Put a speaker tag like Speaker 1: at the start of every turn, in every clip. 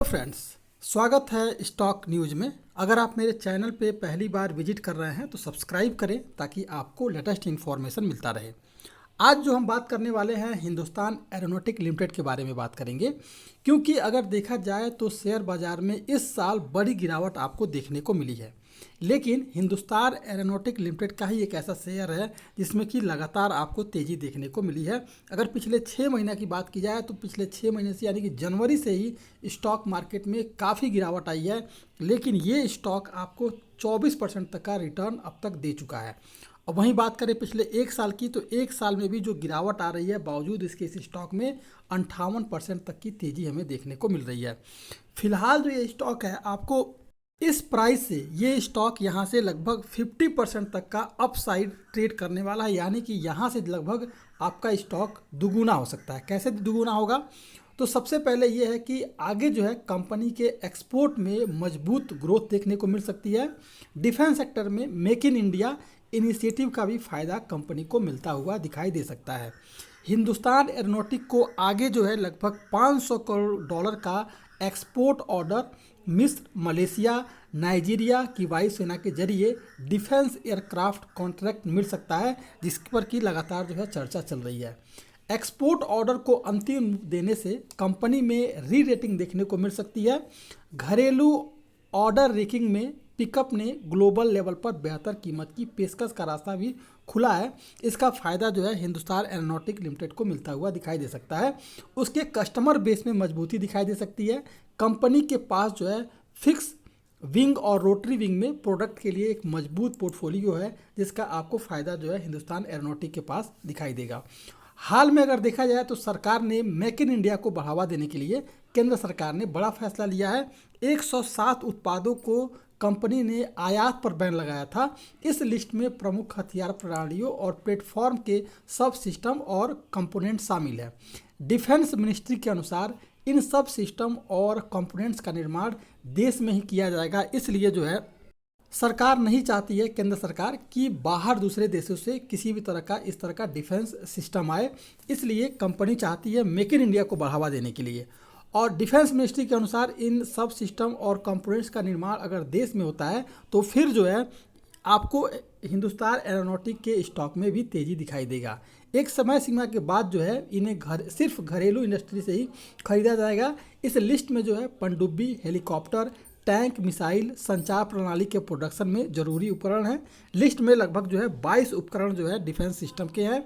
Speaker 1: Friends, स्वागत है stock news में। अगर आप मेरे चैनल पे पहली बार विजिट कर रहे हैं तो सब्सक्राइब करें ताकि आपको लेटेस्ट इन्फॉर्मेशन मिलता रहे। आज जो हम बात करने वाले हैं हिंदुस्तान एरोनॉटिक लिमिटेड के बारे में बात करेंगे, क्योंकि अगर देखा जाए तो शेयर बाजार में इस साल बड़ी गिरावट आपको देखने को मिली है। लेकिन हिंदुस्तान एरोनॉटिक लिमिटेड का ही एक ऐसा शेयर है जिसमें कि लगातार आपको तेज़ी देखने को मिली है। अगर पिछले 6 महीने की बात की जाए तो पिछले 6 महीने से यानी कि जनवरी से ही स्टॉक मार्केट में काफ़ी गिरावट आई है, लेकिन ये स्टॉक आपको 24% तक का रिटर्न अब तक दे चुका है। और वहीं बात करें पिछले एक साल की, तो एक साल में भी जो गिरावट आ रही है, बावजूद इसके इस स्टॉक में 58% तक की तेज़ी हमें देखने को मिल रही है। फिलहाल जो ये स्टॉक है, आपको इस प्राइस से ये स्टॉक यहाँ से लगभग 50% तक का अपसाइड ट्रेड करने वाला है, यानी कि यहाँ से लगभग आपका स्टॉक दुगुना हो सकता है। कैसे दुगुना होगा? तो सबसे पहले ये है कि आगे जो है कंपनी के एक्सपोर्ट में मजबूत ग्रोथ देखने को मिल सकती है। डिफेंस सेक्टर में मेक इन इंडिया इनिशिएटिव का भी फायदा कंपनी को मिलता हुआ दिखाई दे सकता है। हिंदुस्तान एरोनॉटिक को आगे जो है लगभग $500 करोड़ का एक्सपोर्ट ऑर्डर मिस्र, मलेशिया, नाइजीरिया की वायुसेना के जरिए डिफेंस एयरक्राफ्ट कॉन्ट्रैक्ट मिल सकता है, जिस पर की लगातार जो है चर्चा चल रही है। एक्सपोर्ट ऑर्डर को अंतिम देने से कंपनी में री रेटिंग देखने को मिल सकती है। घरेलू ऑर्डर रैंकिंग में पिकअप ने ग्लोबल लेवल पर बेहतर कीमत की पेशकश का रास्ता भी खुला है। इसका फ़ायदा जो है हिंदुस्तान एरोनॉटिक लिमिटेड को मिलता हुआ दिखाई दे सकता है। उसके कस्टमर बेस में मजबूती दिखाई दे सकती है। कंपनी के पास जो है फिक्स विंग और रोटरी विंग में प्रोडक्ट के लिए एक मजबूत पोर्टफोलियो है, जिसका आपको फ़ायदा जो है हिंदुस्तान एरोनॉटिक के पास दिखाई देगा। हाल में अगर देखा जाए तो सरकार ने मेक इन इंडिया को बढ़ावा देने के लिए केंद्र सरकार ने बड़ा फैसला लिया है। 107 उत्पादों को कंपनी ने आयात पर बैन लगाया था। इस लिस्ट में प्रमुख हथियार प्रणालियों और प्लेटफॉर्म के सब सिस्टम और कंपोनेंट शामिल है। डिफेंस मिनिस्ट्री के अनुसार इन सब सिस्टम और कंपोनेंट्स का निर्माण देश में ही किया जाएगा। इसलिए जो है सरकार नहीं चाहती है, केंद्र सरकार, कि बाहर दूसरे देशों से किसी भी तरह का इस तरह का डिफेंस सिस्टम आए। इसलिए कंपनी चाहती है मेक इन इंडिया को बढ़ावा देने के लिए। और डिफेंस मिनिस्ट्री के अनुसार इन सब सिस्टम और कंपोनेंट्स का निर्माण अगर देश में होता है तो फिर जो है आपको हिंदुस्तान एरोनॉटिक के स्टॉक में भी तेज़ी दिखाई देगा। एक समय सीमा के बाद जो है इन्हें सिर्फ घरेलू इंडस्ट्री से ही खरीदा जाएगा। इस लिस्ट में जो है पनडुब्बी, हेलीकॉप्टर, टैंक, मिसाइल, संचार प्रणाली के प्रोडक्शन में जरूरी उपकरण हैं। लिस्ट में लगभग जो है 22 उपकरण जो है डिफेंस सिस्टम के हैं,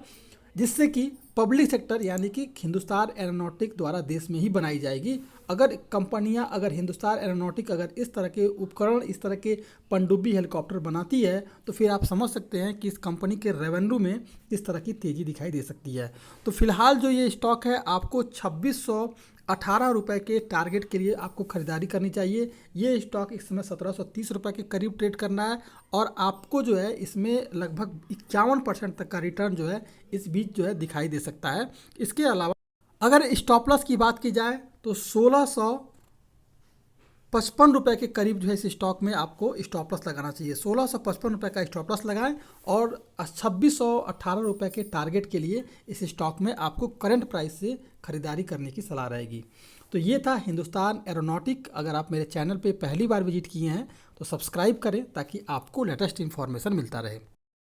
Speaker 1: जिससे कि पब्लिक सेक्टर यानी कि हिंदुस्तान एरोनॉटिक द्वारा देश में ही बनाई जाएगी। अगर हिंदुस्तान एरोनॉटिक अगर इस तरह के उपकरण, इस तरह के पनडुब्बी हेलीकॉप्टर बनाती है, तो फिर आप समझ सकते हैं कि इस कंपनी के रेवेन्यू में किस तरह की तेज़ी दिखाई दे सकती है। तो फिलहाल जो ये स्टॉक है, आपको 2618 रुपये के टारगेट के लिए आपको खरीदारी करनी चाहिए। ये स्टॉक इस समय 1730 रुपये के करीब ट्रेड करना है, और आपको जो है इसमें लगभग 51% तक का रिटर्न जो है इस बीच जो है दिखाई दे सकता है। इसके अलावा अगर स्टॉप लॉस की बात की जाए तो 1655 रुपये के करीब जो है इस स्टॉक में आपको स्टॉप लॉस लगाना चाहिए। 1655 रुपये का स्टॉप लॉस लगाएं, और 2618 रुपये के टारगेट के लिए इस स्टॉक में आपको करंट प्राइस से खरीदारी करने की सलाह रहेगी। तो ये था हिंदुस्तान एरोनॉटिक। अगर आप मेरे चैनल पे पहली बार विजिट किए हैं तो सब्सक्राइब करें ताकि आपको लेटेस्ट इन्फॉर्मेशन मिलता रहे।